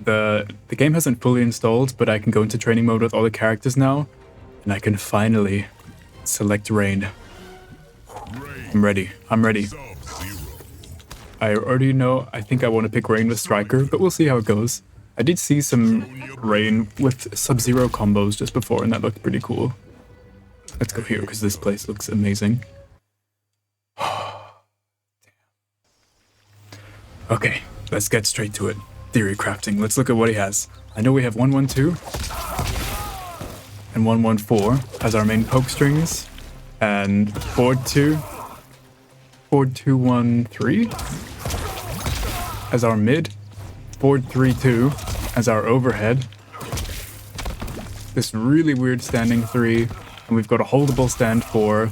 the game hasn't fully installed, but I can go into training mode with all the characters now, and I can finally select Rain. I'm ready. I'm ready. I already know, I think I want to pick Rain with Striker, but we'll see how it goes. I did see some Rain with Sub-Zero combos just before, and that looked pretty cool. Let's go here, because this place looks amazing. Okay, let's get straight to it. Theory crafting. Let's look at what he has. I know we have 112 and 114 as our main poke strings, and 4-2, 4-2-1-3 as our mid, 4-3-2 as our overhead. This really weird standing 3, and we've got a holdable stand 4.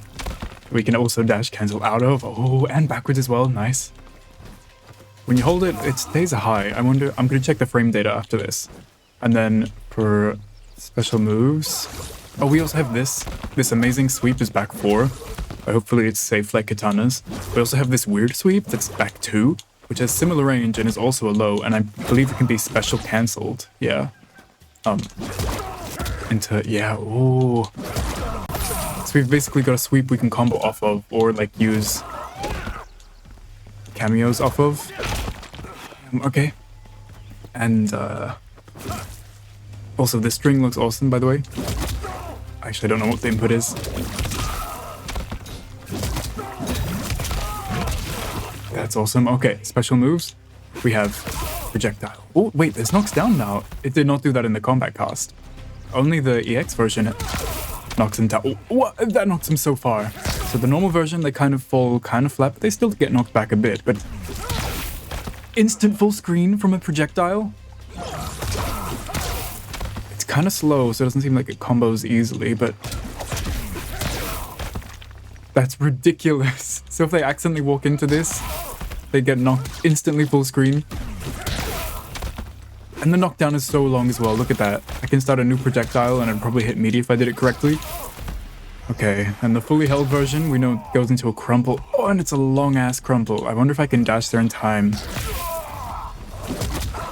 We can also dash cancel out of. Oh, and backwards as well. Nice. When you hold it, it stays high. I wonder, I'm going to check the frame data after this. And then for special moves, oh, we also have this amazing sweep is back 4. Hopefully it's safe like Katana's. We also have this weird sweep that's back 2, which has similar range and is also a low, and I believe it can be special cancelled. Yeah. Yeah, ooh. So we've basically got a sweep we can combo off of, or like use cameos off of. Okay. And also this string looks awesome, by the way. Actually, I don't know what the input is. That's awesome. Okay, special moves. We have projectile. Oh, wait, this knocks down now. It did not do that in the combat cast. Only the EX version knocks him down. Oh, what? That knocks him so far. So the normal version, they kind of fall kind of flat, but they still get knocked back a bit. But instant full screen from a projectile? It's kind of slow, so it doesn't seem like it combos easily, but that's ridiculous. So if they accidentally walk into this, they get knocked instantly full screen. And the knockdown is so long as well. Look at that. I can start a new projectile and it'd probably hit meaty if I did it correctly. Okay, and the fully held version, we know it goes into a crumple. Oh, and it's a long-ass crumple. I wonder if I can dash there in time.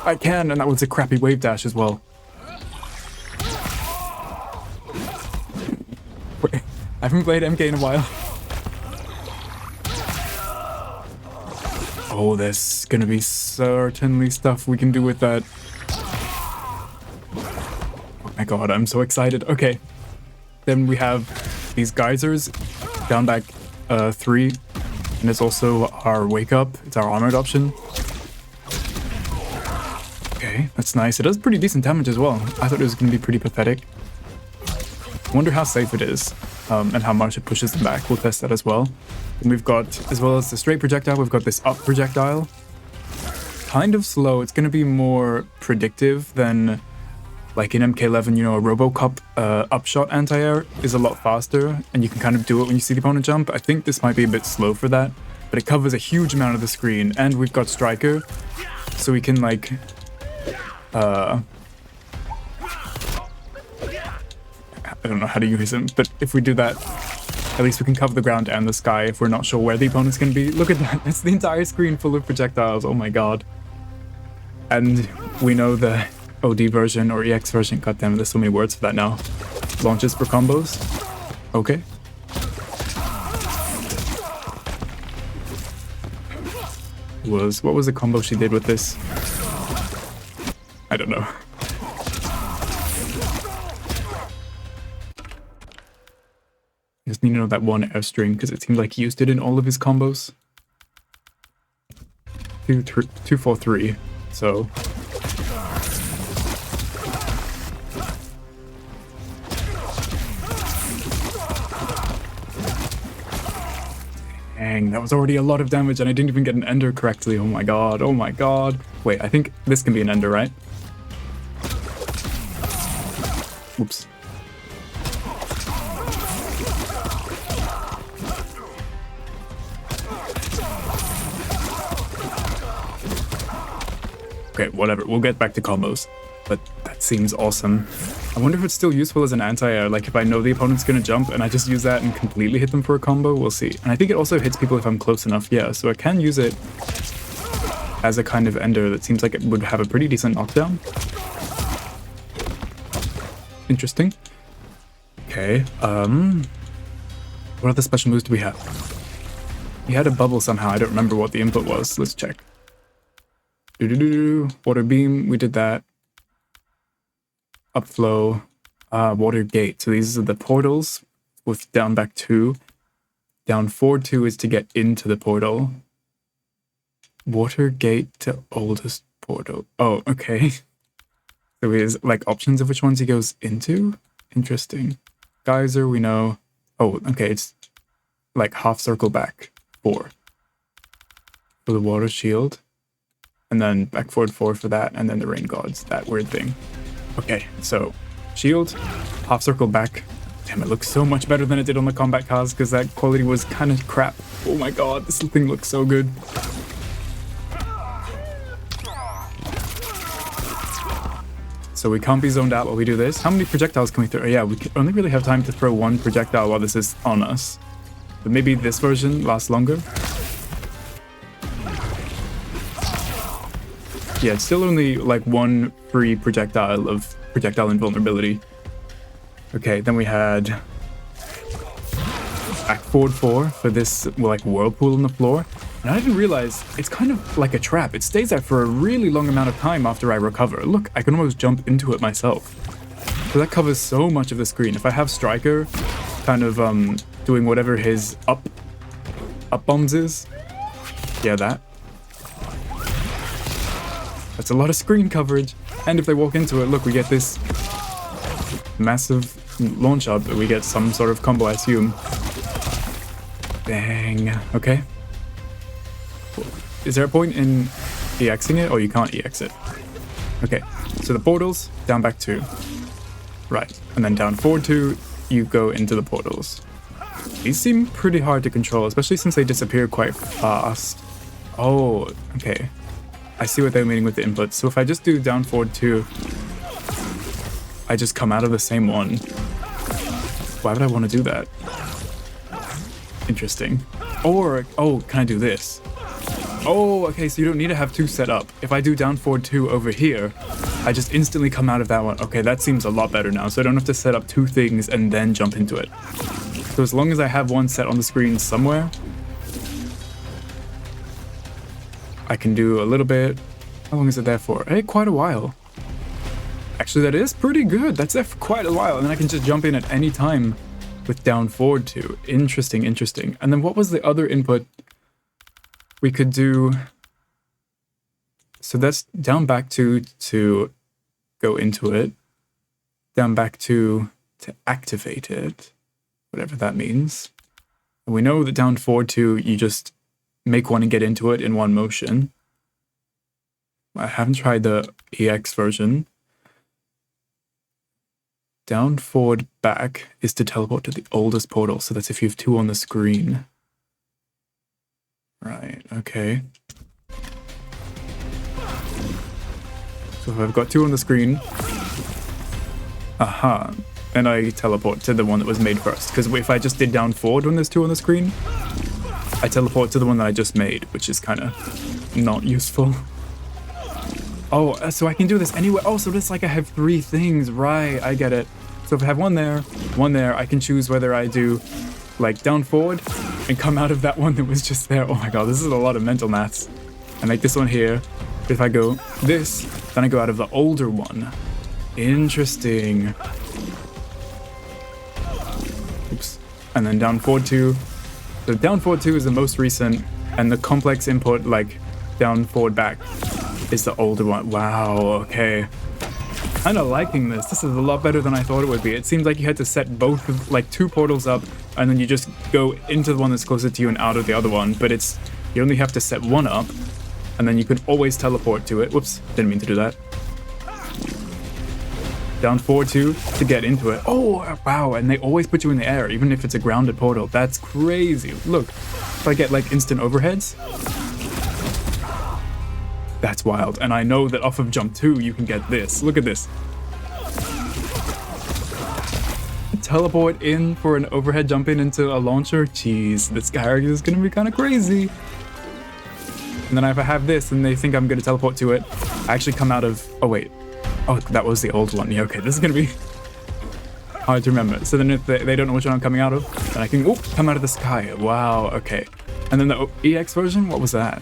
I can, and that was a crappy wave dash as well. Wait, I haven't played MK in a while. Oh, there's gonna be certainly stuff we can do with that. Oh my god, I'm so excited. Okay. Then we have these geysers, down back 3, and it's also our wake up. It's our armored option. Okay, that's nice. It does pretty decent damage as well. I thought it was going to be pretty pathetic. Wonder how safe it is, and how much it pushes them back. We'll test that as well. And we've got, as well as the straight projectile, we've got this up projectile. Kind of slow. It's going to be more predictive than, like in MK11, you know, a Robocop upshot anti-air is a lot faster, and you can kind of do it when you see the opponent jump. I think this might be a bit slow for that, but it covers a huge amount of the screen, and we've got Striker, so we can, like, I don't know how to use him, but if we do that, at least we can cover the ground and the sky if we're not sure where the opponent's going to be. Look at that, it's the entire screen full of projectiles, oh my god. And we know the OD version or EX version, goddammit, there's so many words for that now. Launches for combos. Okay. What was the combo she did with this? I don't know. I just need to know that one airstream because it seems like he used it in all of his combos. 2-4-3. So dang, that was already a lot of damage and I didn't even get an ender correctly. Oh my god, oh my god. Wait, I think this can be an ender, right? Oops. Okay, whatever, we'll get back to combos. But that seems awesome. I wonder if it's still useful as an anti-air, like if I know the opponent's gonna jump and I just use that and completely hit them for a combo, we'll see. And I think it also hits people if I'm close enough, yeah, so I can use it as a kind of ender that seems like it would have a pretty decent knockdown. Interesting. Okay, what other special moves do we have? We had a bubble somehow, I don't remember what the input was, let's check. Water beam, we did that. Upflow, water gate, so these are the portals with down back 2. Down forward 2 is to get into the portal. Water gate to oldest portal. Oh, okay. So he has like options of which ones he goes into? Interesting. Geyser, we know. Oh, okay, it's like half circle back 4 for the water shield. And then back forward 4 for that, and then the rain gods, that weird thing. Okay, so shield, half circle back. Damn, it looks so much better than it did on the combat cars because that quality was kind of crap. Oh my god, this thing looks so good. So we can't be zoned out while we do this. How many projectiles can we throw? Oh, yeah, we only really have time to throw 1 projectile while this is on us. But maybe this version lasts longer. Yeah, it's still only like 1 free projectile of projectile invulnerability. Okay, then we had back forward 4 for this like whirlpool on the floor. And I didn't realize it's kind of like a trap. It stays there for a really long amount of time after I recover. Look, I can almost jump into it myself. So that covers so much of the screen. If I have Striker kind of doing whatever his up bombs is. Yeah, that's a lot of screen coverage. And if they walk into it, look, we get this massive launch up. We get some sort of combo, I assume. Dang. Okay. Is there a point in EXing it? Oh, you can't EX it. Okay, so the portals, down back 2. Right, and then down forward 2, you go into the portals. These seem pretty hard to control, especially since they disappear quite fast. Oh, okay. I see what they're meaning with the inputs. So if I just do down forward 2, I just come out of the same one. Why would I want to do that? Interesting. Or, oh, can I do this? Oh, okay, so you don't need to have 2 set up. If I do down forward 2 over here, I just instantly come out of that one. Okay, that seems a lot better now, so I don't have to set up 2 things and then jump into it. So as long as I have 1 set on the screen somewhere, I can do a little bit. How long is it there for? Hey, quite a while. Actually, that is pretty good. That's there for quite a while, and then I can just jump in at any time with down forward 2. Interesting, interesting. And then what was the other input? We could do, so that's down back 2 to go into it, down back 2 to activate it, whatever that means. And we know that down forward 2, you just make 1 and get into it in 1 motion. I haven't tried the EX version. Down forward back is to teleport to the oldest portal, so that's if you have 2 on the screen. Right, okay. So if I've got 2 on the screen, aha, and I teleport to the one that was made first. Because if I just did down forward when there's 2 on the screen, I teleport to the one that I just made, which is kind of not useful. Oh, so I can do this anyway. Oh, so it's like I have 3 things, right, I get it. So if I have 1 there, I can choose whether I do like down forward and come out of that one that was just there. Oh my god, this is a lot of mental maths. And like this one here, if I go this, then I go out of the older one. Interesting. Oops. And then down forward 2. So down forward 2 is the most recent, and the complex input, like down forward back, is the older one. Wow, okay. Kind of liking this. This is a lot better than I thought it would be. It seems like you had to set both of, like 2 portals up, and then you just go into the one that's closer to you and out of the other one. But it's, you only have to set 1 up, and then you could always teleport to it. Whoops, didn't mean to do that. Down forward 2 to get into it. Oh, wow, and they always put you in the air, even if it's a grounded portal. That's crazy. Look, if I get like instant overheads, that's wild. And I know that off of jump 2, you can get this. Look at this. Teleport in for an overhead jump in into a launcher. Jeez, this character is gonna be kind of crazy. And then if I have this and they think I'm going to teleport to it, I actually come out of... Oh, wait. Oh, that was the old one. Yeah, okay, this is going to be hard to remember. So then if they don't know which one I'm coming out of, then I can come out of the sky. Wow, okay. And then the EX version, what was that?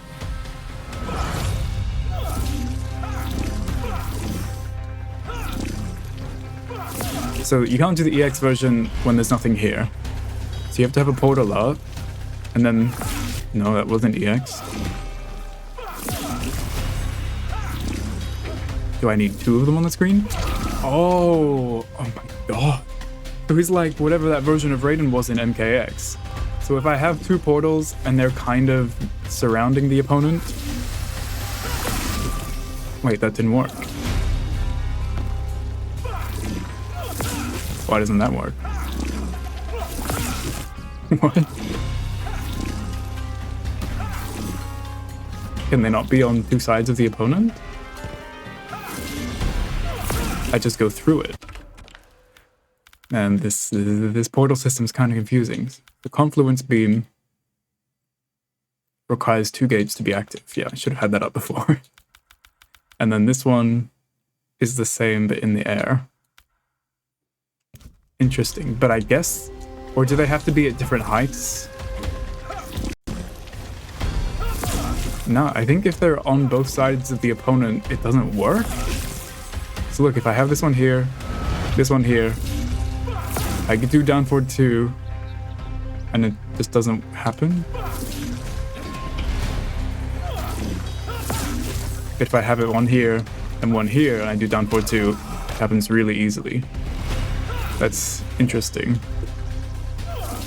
So you can't do the EX version when there's nothing here. So you have to have a portal up, and then... No, that wasn't EX. Do I need 2 of them on the screen? Oh my god. So he's like whatever that version of Raiden was in MKX. So if I have 2 portals and they're kind of surrounding the opponent... Wait, that didn't work. Why doesn't that work? What? Can they not be on 2 sides of the opponent? I just go through it. And this portal system is kind of confusing. The confluence beam requires 2 gates to be active. Yeah, I should have had that up before. And then this one is the same but in the air. Interesting, but I guess... Or do they have to be at different heights? No, I think if they're on both sides of the opponent, it doesn't work. So look, if I have this one here, I could do down forward 2, and it just doesn't happen. If I have it one here, and I do down forward 2, it happens really easily. That's interesting.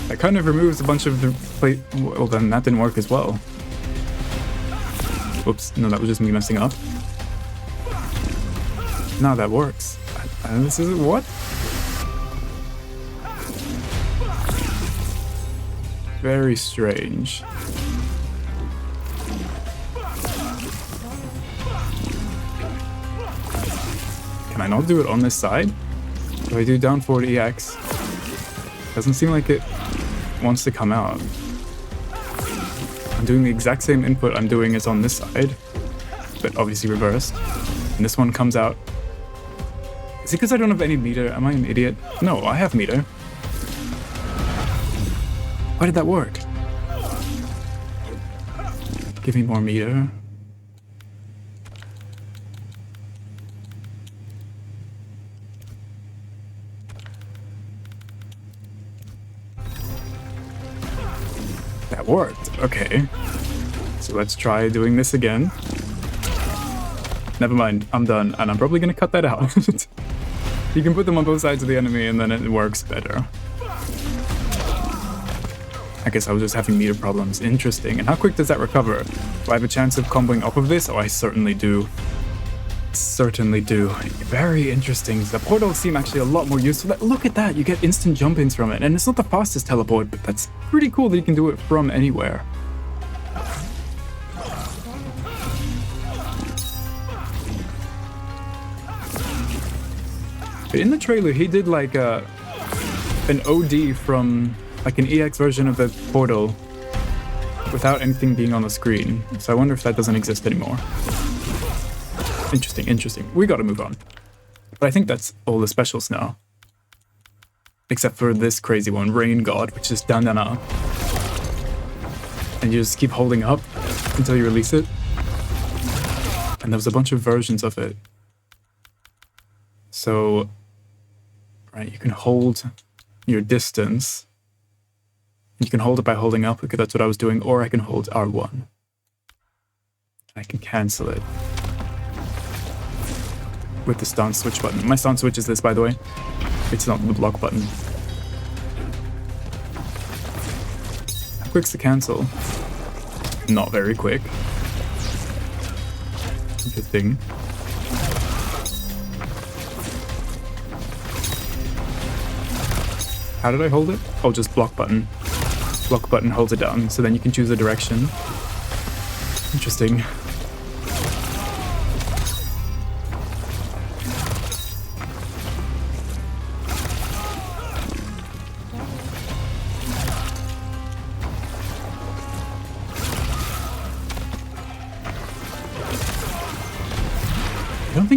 That kind of removes a bunch of the plate. Well, then that didn't work as well. Oops, no, that was just me messing up. No, that works. This is what? Very strange. Can I not do it on this side? Do I do down forward EX? Doesn't seem like it wants to come out. I'm doing the exact same input I'm doing as on this side, but obviously reversed. And this one comes out. Is it because I don't have any meter? Am I an idiot? No, I have meter. Why did that work? Give me more meter. That worked. Okay. So let's try doing this again. Never mind, I'm done, and I'm probably gonna cut that out. You can put them on both sides of the enemy and then it works better. I guess I was just having meter problems. Interesting. And how quick does that recover? Do I have a chance of comboing off of this? Oh, I certainly do. Certainly do. Very interesting. The portals seem actually a lot more useful. Look at that, you get instant jump-ins from it. And it's not the fastest teleport, but that's pretty cool that you can do it from anywhere. In the trailer, he did like an OD from like an EX version of the portal without anything being on the screen. So I wonder if that doesn't exist anymore. Interesting, interesting. We gotta move on. But I think that's all the specials now. Except for this crazy one, Rain God, which is down, down, up. And you just keep holding up until you release it. And there's a bunch of versions of it. So, right, you can hold your distance. You can hold it by holding up, because that's what I was doing, or I can hold R1. I can cancel it with the stance switch button. My stance switch is this, by the way. It's not the block button. How quick's the cancel? Not very quick. Interesting. How did I hold it? Oh, just block button. Block button holds it down, so then you can choose a direction. Interesting.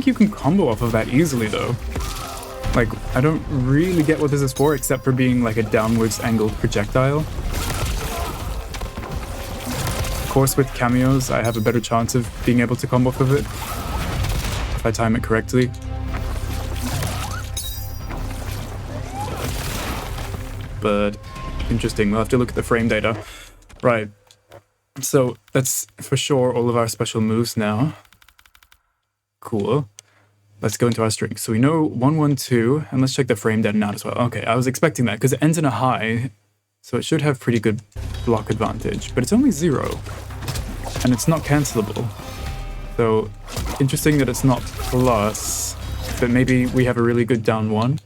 think you can combo off of that easily though. Like, I don't really get what this is for except for being like a downwards angled projectile. Of course, with cameos, I have a better chance of being able to combo off of it if I time it correctly. But interesting, we'll have to look at the frame data. Right, so that's for sure all of our special moves now. Cool. Let's go into our string. So we know 112, and let's check the frame data now as well. Okay, I was expecting that because it ends in a high, so it should have pretty good block advantage, but it's only 0, and it's not cancelable. So interesting that it's not plus, but maybe we have a really good down 1.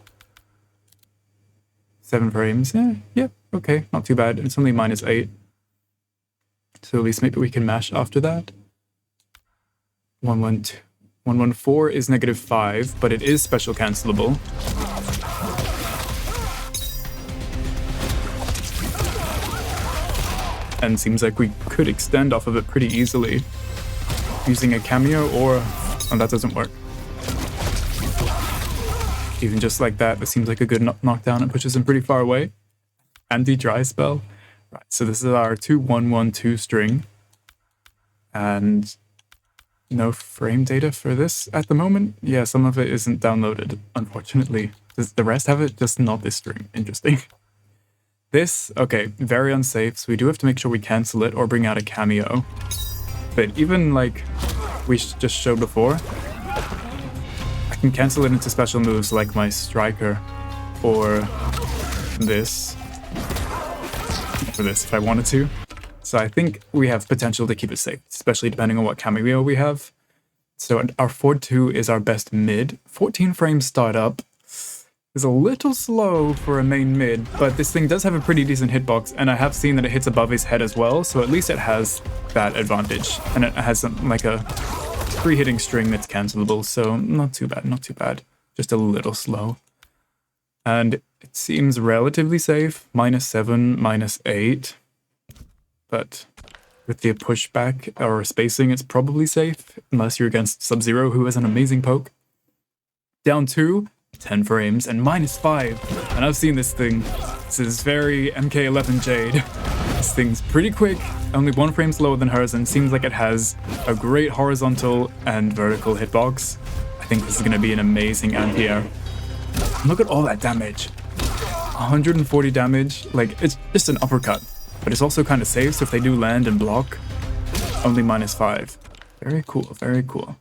7 frames, yeah, okay, not too bad. It's only -8. So at least maybe we can mash after that. 112. 114 is -5, but it is special cancelable. And seems like we could extend off of it pretty easily using a cameo or... Oh, that doesn't work. Even just like that, this seems like a good knockdown. It pushes him pretty far away. Anti-dry spell. Right, so this is our 2-1-1-2 string. And no frame data for this at the moment. Yeah, some of it isn't downloaded, unfortunately. Does the rest have it? Just not this string. Interesting. This, okay, very unsafe, so we do have to make sure we cancel it or bring out a cameo. But even like we just showed before, I can cancel it into special moves like my striker or this. For this if I wanted to. So I think we have potential to keep it safe, especially depending on what cameo we have. So our Ford 2 is our best mid. 14 frames startup is a little slow for a main mid, but this thing does have a pretty decent hitbox, and I have seen that it hits above his head as well, so at least it has that advantage. And it has like a free-hitting string that's cancelable, so not too bad, not too bad. Just a little slow. And it seems relatively safe, -7, -8. But with the pushback or spacing, it's probably safe, unless you're against Sub-Zero, who has an amazing poke. Down 2, 10 frames, and -5. And I've seen this thing. This is very MK11 Jade. This thing's pretty quick, only 1 frame slower than hers, and seems like it has a great horizontal and vertical hitbox. I think this is going to be an amazing anti-air. Look at all that damage. 140 damage, like, it's just an uppercut. But it's also kind of safe, so if they do land and block, only -5. Very cool, very cool.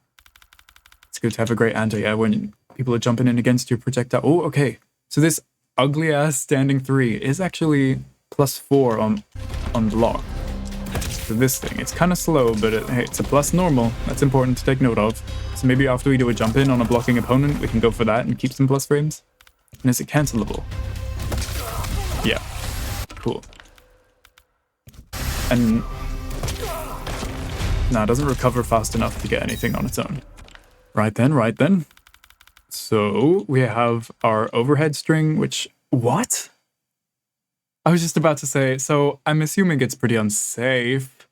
It's good to have a great anti-air when people are jumping in against your projectile. Oh, okay. So this ugly-ass standing 3 is actually +4 on block. So this thing, it's kind of slow, but hey, it's a plus normal. That's important to take note of. So maybe after we do a jump in on a blocking opponent, we can go for that and keep some plus frames. And is it cancelable? Yeah. Cool. And no, it doesn't recover fast enough to get anything on its own. Right then, right then. So we have our overhead string, which... What? I was just about to say, so I'm assuming it's pretty unsafe.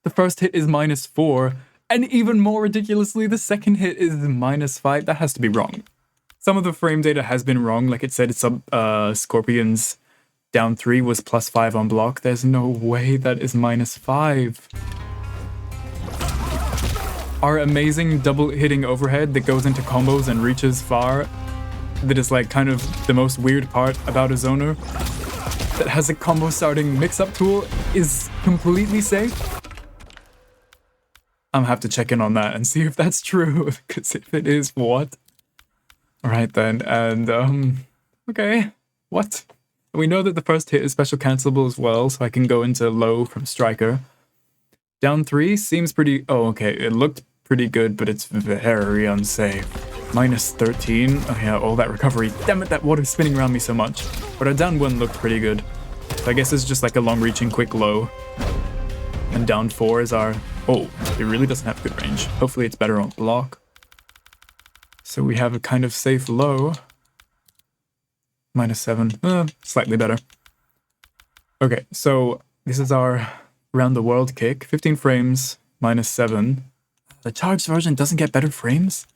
The first hit is -4, and even more ridiculously, the second hit is -5. That has to be wrong. Some of the frame data has been wrong, like it said Scorpion's down 3 was +5 on block. There's no way that is -5. Our amazing double hitting overhead that goes into combos and reaches far, that is like kind of the most weird part about a zoner, that has a combo starting mix-up tool, is completely safe. I'm gonna have to check in on that and see if that's true, because if it is, what? Alright then, and okay, what? We know that the first hit is special cancelable as well, so I can go into low from striker. Down 3 seems pretty... Oh, okay, it looked pretty good, but it's very unsafe. -13. Oh yeah, all that recovery. Damn it, that water's spinning around me so much. But our down 1 looked pretty good. So I guess it's just like a long-reaching quick low. And down 4 is our... Oh, it really doesn't have good range. Hopefully it's better on block. So we have a kind of safe low. -7. Slightly better. Okay, so this is our round the world kick. 15 frames, -7. The charged version doesn't get better frames?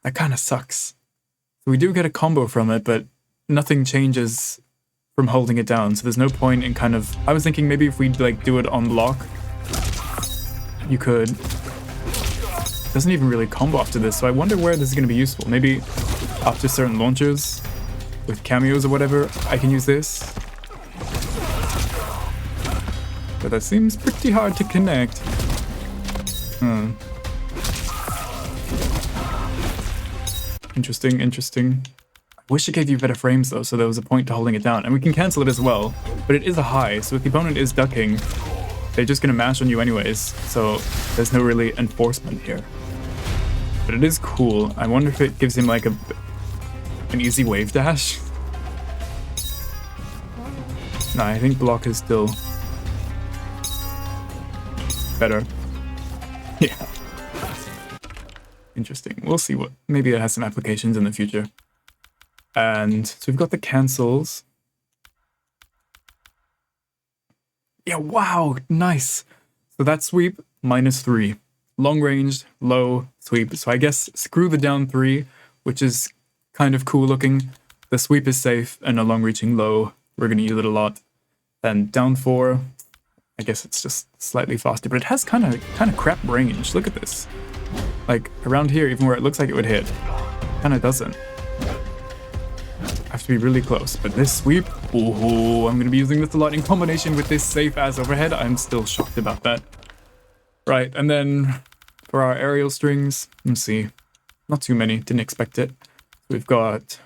That kind of sucks. So we do get a combo from it, but nothing changes from holding it down. So there's no point in kind of... I was thinking maybe if we like do it on block, you could... It doesn't even really combo after this, so I wonder where this is going to be useful. Maybe after certain launchers with cameos or whatever, I can use this. But that seems pretty hard to connect. Interesting, interesting. I wish it gave you better frames though, so there was a point to holding it down. And we can cancel it as well, but it is a high, so if the opponent is ducking, they're just gonna mash on you anyways, so there's no really enforcement here. But it is cool. I wonder if it gives him like an easy wave dash. No, I think block is still better. Yeah. Interesting. We'll see what... Maybe it has some applications in the future. And so we've got the cancels. Yeah, wow, nice. So that sweep, -3. Long range, low, sweep. So I guess screw the down 3, which is kind of cool looking. The sweep is safe, and a long reaching low, we're going to use it a lot. And down 4, I guess it's just slightly faster, but it has kind of crap range. Look at this. Like around here, even where it looks like it would hit, kind of doesn't. Have to be really close, but this sweep, oh, I'm going to be using this a lot in combination with this safe as overhead. I'm still shocked about that. Right, and then for our aerial strings, let's see, not too many, didn't expect it. We've got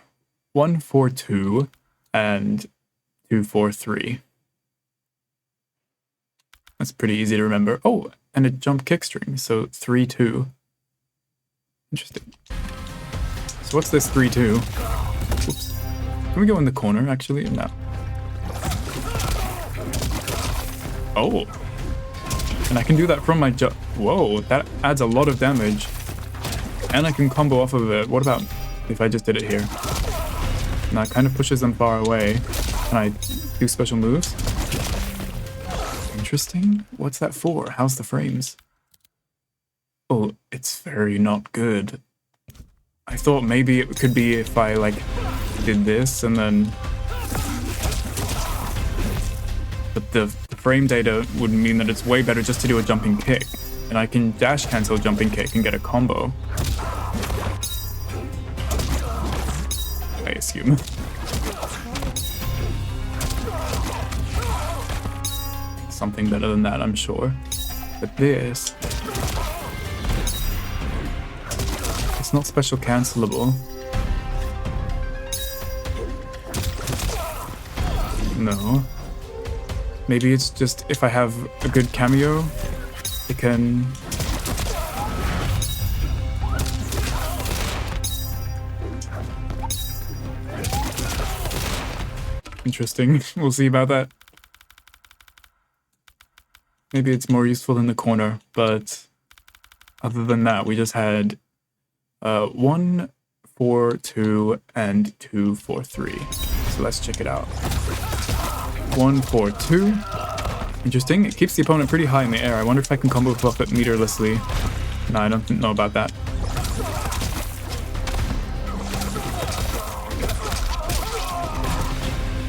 1, 4, 2, and 2, 4, 3. That's pretty easy to remember. Oh, and a jump kick string, so 3, 2. Interesting. So what's this 3, 2? Whoops. Can we go in the corner, actually? No. Oh. And I can do that from my jump. Whoa, that adds a lot of damage. And I can combo off of it. What about if I just did it here? And that kind of pushes them far away. Can I do special moves? Interesting. What's that for? How's the frames? Oh, it's very not good. I thought maybe it could be if I, like, did this and then... But the frame data would mean that it's way better just to do a jumping kick. And I can dash cancel jumping kick and get a combo. I assume. Something better than that, I'm sure. But this... It's not special cancelable. No. Maybe it's just if I have a good cameo, it can... Interesting. We'll see about that. Maybe it's more useful in the corner, but other than that, we just had 1, 4, 2, and 2, 4, 3. So let's check it out. 1, 4, 2. Interesting. It keeps the opponent pretty high in the air. I wonder if I can combo buff it meterlessly. No, I don't know about that.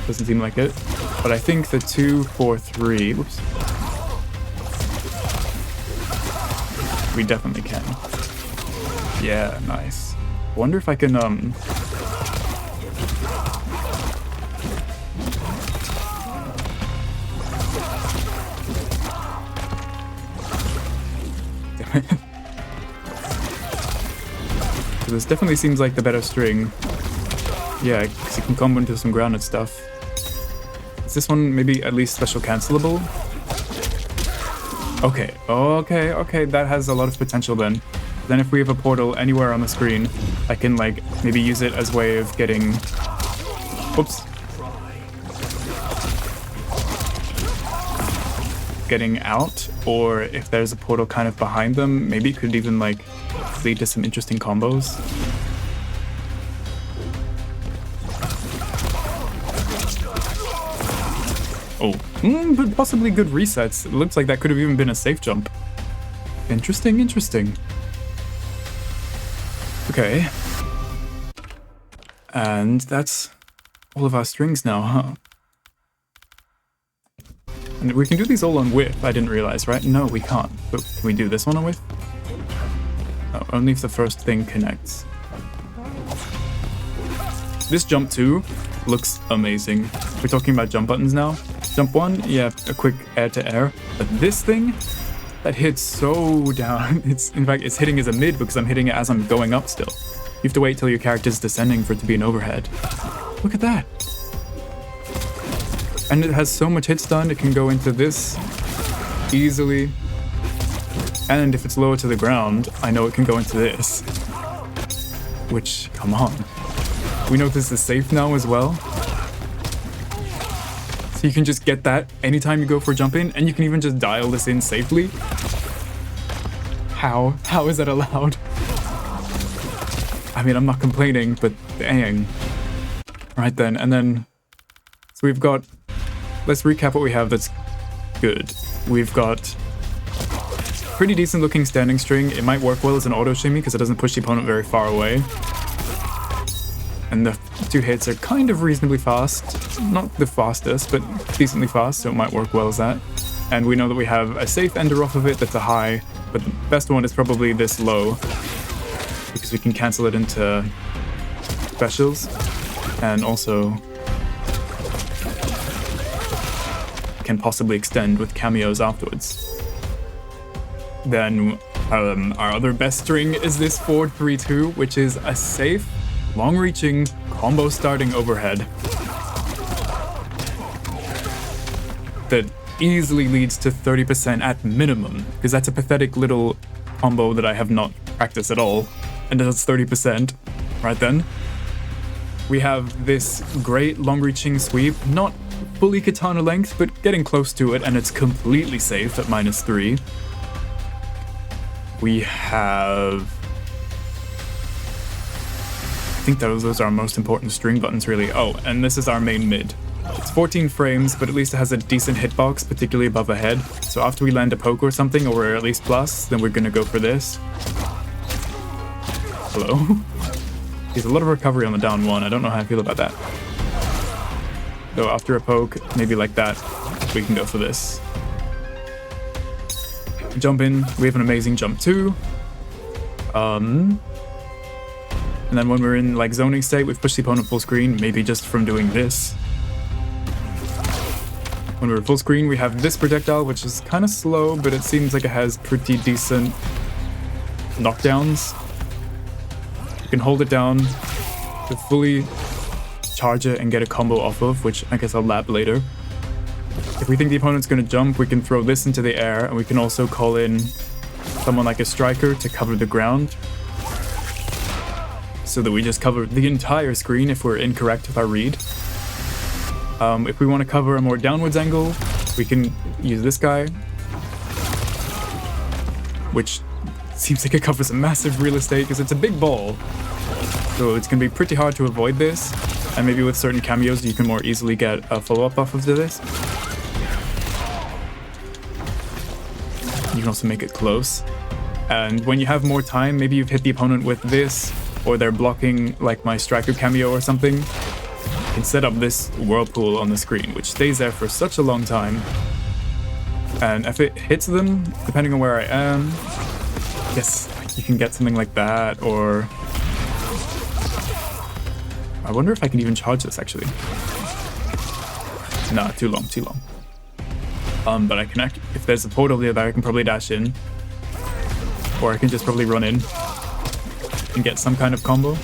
Doesn't seem like it. But I think the 2, 4, 3... Whoops. We definitely can. Yeah, nice. Wonder if I can, This definitely seems like the better string. Yeah, because you can combo into some grounded stuff. Is this one maybe at least special cancelable? Okay, okay, that has a lot of potential then. Then if we have a portal anywhere on the screen, I can like maybe use it as a way of getting... Whoops. Getting out, or if there's a portal kind of behind them, maybe it could even like lead to some interesting combos. Oh, but possibly good resets. It looks like that could have even been a safe jump. Interesting, interesting. Okay, And that's all of our strings now, huh? And we can do these all on whiff, I didn't realize, right? No, we can't. But can we do this one on whiff? No, only if the first thing connects. This jump 2 looks amazing. We're talking about jump buttons now. Jump 1, yeah, a quick air to air. But this thing, that hits so down. In fact, it's hitting as a mid because I'm hitting it as I'm going up still. You have to wait till your character's descending for it to be an overhead. Look at that. And it has so much hit stun, it can go into this easily. And if it's lower to the ground, I know it can go into this. Which, come on. We know this is safe now as well. So you can just get that anytime you go for a jump in, and you can even just dial this in safely. How? How is that allowed? I mean, I'm not complaining, but dang. Right then, and then... So we've got... Let's recap what we have that's good. We've got... Pretty decent looking standing string. It might work well as an auto shimmy because it doesn't push the opponent very far away. And the 2 hits are kind of reasonably fast. Not the fastest, but decently fast, so it might work well as that. And we know that we have a safe ender off of it that's a high, but the best one is probably this low, because we can cancel it into specials, and also can possibly extend with cameos afterwards. Then our other best string is this 4-3-2, which is a safe, long-reaching, combo starting overhead that easily leads to 30% at minimum, because that's a pathetic little combo that I have not practiced at all, and does 30%. Right then, we have this great long-reaching sweep, not fully katana length, but getting close to it, and it's completely safe at -3. We have... I think those are our most important string buttons, really. Oh, and this is our main mid. It's 14 frames, but at least it has a decent hitbox, particularly above a head. So after we land a poke or something, or we're at least plus, then we're gonna go for this. Hello? There's a lot of recovery on the down 1. I don't know how I feel about that. So after a poke, maybe like that, we can go for this. Jump in, we have an amazing jump 2. And then when we're in like zoning state, we've pushed the opponent full screen, maybe just from doing this. When we're full screen, we have this projectile, which is kind of slow, but it seems like it has pretty decent knockdowns. You can hold it down to fully charge it and get a combo off of, which I guess I'll lab later. If we think the opponent's going to jump, we can throw this into the air, and we can also call in someone like a striker to cover the ground, so that we just cover the entire screen if we're incorrect with our read. If we want to cover a more downwards angle, we can use this guy, which seems like it covers a massive real estate because it's a big ball. So it's going to be pretty hard to avoid this, and maybe with certain cameos you can more easily get a follow-up off of this. You can also make it close. And when you have more time, maybe you've hit the opponent with this, or they're blocking like my striker cameo or something, you can set up this whirlpool on the screen, which stays there for such a long time. And if it hits them, depending on where I am, I guess you can get something like that, or... I wonder if I can even charge this, actually. Nah, too long, too long. But I can if there's a portal there, I can probably dash in. Or I can just probably run in and get some kind of combo.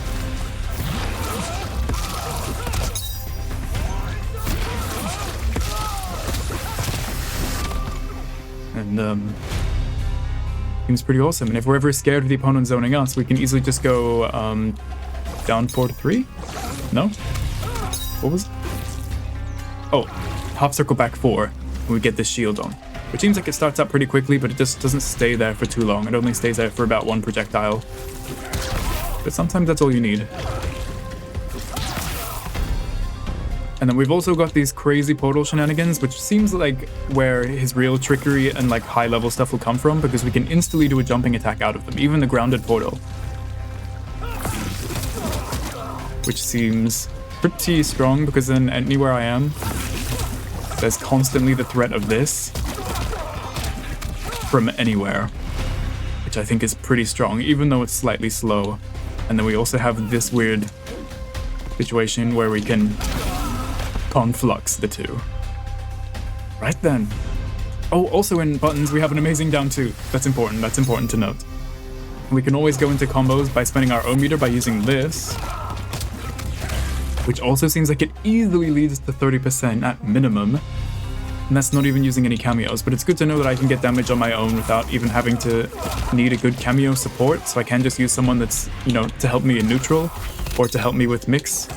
And seems pretty awesome. And if we're ever scared of the opponent zoning us, we can easily just go down 4-3? No? What was it? Oh, half circle back 4 when we get this shield on. Which seems like it starts up pretty quickly, but it just doesn't stay there for too long. It only stays there for about 1 projectile. But sometimes that's all you need. And then we've also got these crazy portal shenanigans, which seems like where his real trickery and like high level stuff will come from, because we can instantly do a jumping attack out of them, even the grounded portal. which seems pretty strong because then anywhere I am, there's constantly the threat of this from anywhere, which I think is pretty strong, even though it's slightly slow. And then we also have this weird situation where we can conflux the two. Right then. Oh, also in buttons, we have an amazing down 2. That's important to note. We can always go into combos by spending our own meter by using this, which also seems like it easily leads to 30% at minimum. And that's not even using any cameos, but it's good to know that I can get damage on my own without even having to need a good cameo support, so I can just use someone that's, you know, to help me in neutral, or to help me with mix.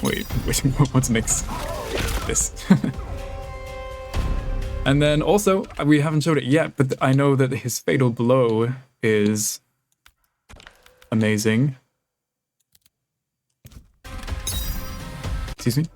Wait, what's mix? This. And then also, we haven't showed it yet, but I know that his fatal blow is amazing. Excuse me?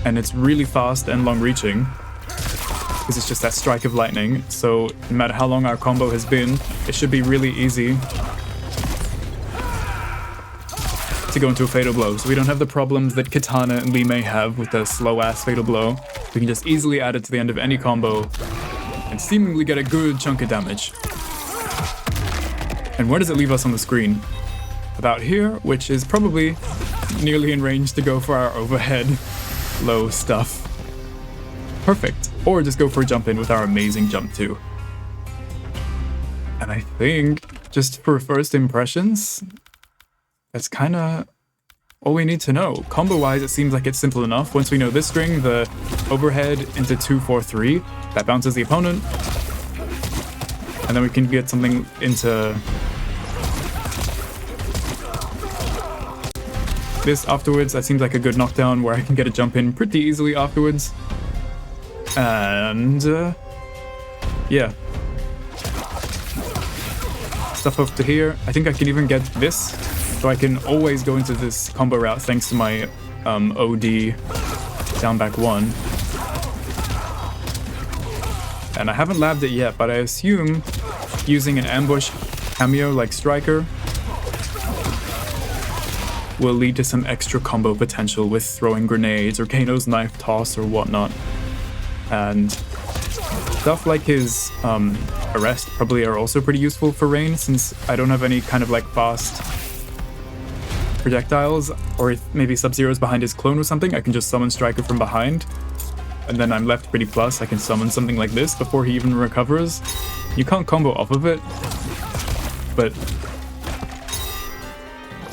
And it's really fast and long-reaching, because it's just that strike of lightning, so no matter how long our combo has been, it should be really easy to go into a fatal blow. So we don't have the problems that Katana and Lee Mei have with the slow-ass fatal blow. We can just easily add it to the end of any combo and seemingly get a good chunk of damage. And where does it leave us on the screen? About here, which is probably nearly in range to go for our overhead low stuff. Perfect. Or just go for a jump in with our amazing jump too. And I think, just for first impressions, that's kind of all we need to know. Combo-wise, it seems like it's simple enough. Once we know this string, the overhead into 2-4-3, that bounces the opponent. And then we can get something into this afterwards. That seems like a good knockdown where I can get a jump in pretty easily afterwards. And yeah. Stuff up to here. I think I can even get this. So I can always go into this combo route thanks to my OD down back 1. And I haven't labbed it yet, but I assume using an ambush cameo like Striker will lead to some extra combo potential with throwing grenades or Kano's knife toss or whatnot. And stuff like his arrest probably are also pretty useful for Rain, since I don't have any kind of like fast projectiles, or if maybe Sub-Zero's behind his clone or something, I can just summon Striker from behind, and then I'm left pretty plus. I can summon something like this before he even recovers. You can't combo off of it, but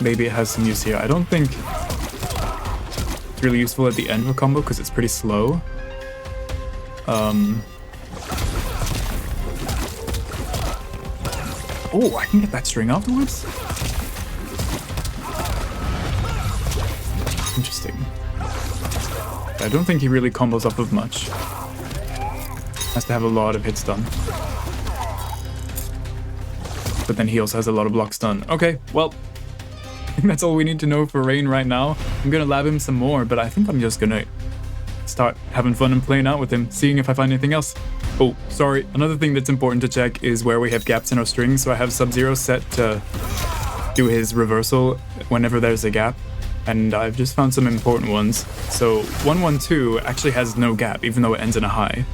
maybe it has some use here. I don't think it's really useful at the end of a combo because it's pretty slow. Oh, I can get that string afterwards? Interesting. I don't think he really combos off of much. Has to have a lot of hits done. But then he also has a lot of blocks done. Okay, well, I think that's all we need to know for Rain right now. I'm gonna lab him some more, but I think I'm just gonna start having fun and playing out with him, seeing if I find anything else. Oh, sorry, another thing that's important to check is where we have gaps in our strings. So I have Sub-Zero set to do his reversal whenever there's a gap. And I've just found some important ones. So 1-1-2 actually has no gap, even though it ends in a high.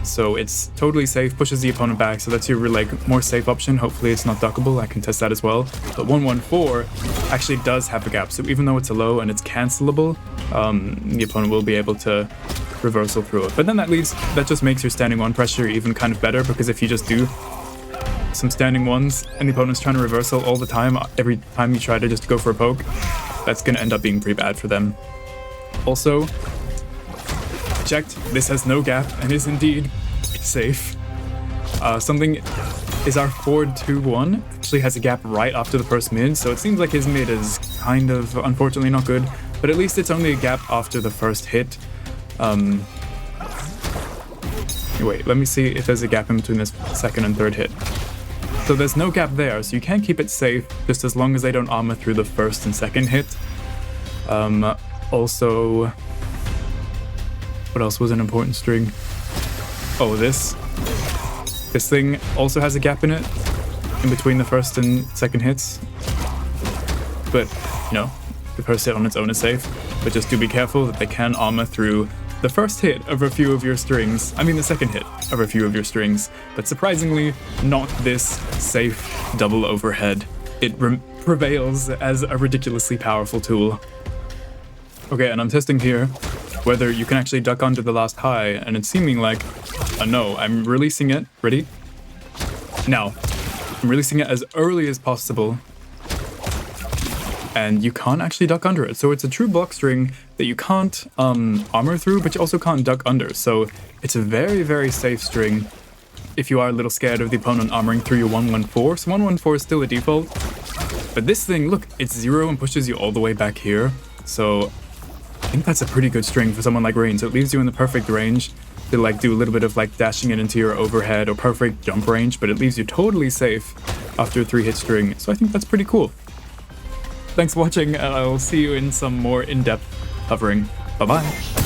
So it's totally safe, pushes the opponent back, so that's your like more safe option. Hopefully it's not duckable, I can test that as well. But 1-1-4 actually does have a gap, so even though it's a low and it's cancelable, the opponent will be able to reversal through it. But then that just makes your standing 1 pressure even kind of better, because if you just do some standing 1s and the opponent's trying to reversal all the time, every time you try to just go for a poke, that's going to end up being pretty bad for them. Also, checked, this has no gap and is indeed safe. Something is our forward 2-1 actually has a gap right after the first mid, so it seems like his mid is kind of unfortunately not good, but at least it's only a gap after the first hit. Wait, let me see if there's a gap in between this second and third hit. So there's no gap there, so you can keep it safe just as long as they don't armor through the first and second hit. Also, What else was an important string? Oh, this. This thing also has a gap in it, in between the first and second hits. But, you know, the first hit on its own is safe. But just do be careful that they can armor through the first hit of a few of your strings. I mean the second hit of a few of your strings. But surprisingly, not this safe double overhead. It prevails as a ridiculously powerful tool. Okay, and I'm testing here whether you can actually duck onto the last high, and it's seeming like, no, I'm releasing it. Ready? Now, I'm releasing it as early as possible, and you can't actually duck under it. So it's a true block string that you can't armor through, but you also can't duck under. So it's a very, very safe string if you are a little scared of the opponent armoring through your 114. So 114 is still a default, but this thing, look, it's 0 and pushes you all the way back here. So I think that's a pretty good string for someone like Rain. So it leaves you in the perfect range to like do a little bit of like dashing it into your overhead or perfect jump range, but it leaves you totally safe after a 3-hit string. So I think that's pretty cool. Thanks for watching, and I will see you in some more in-depth covering. Bye-bye.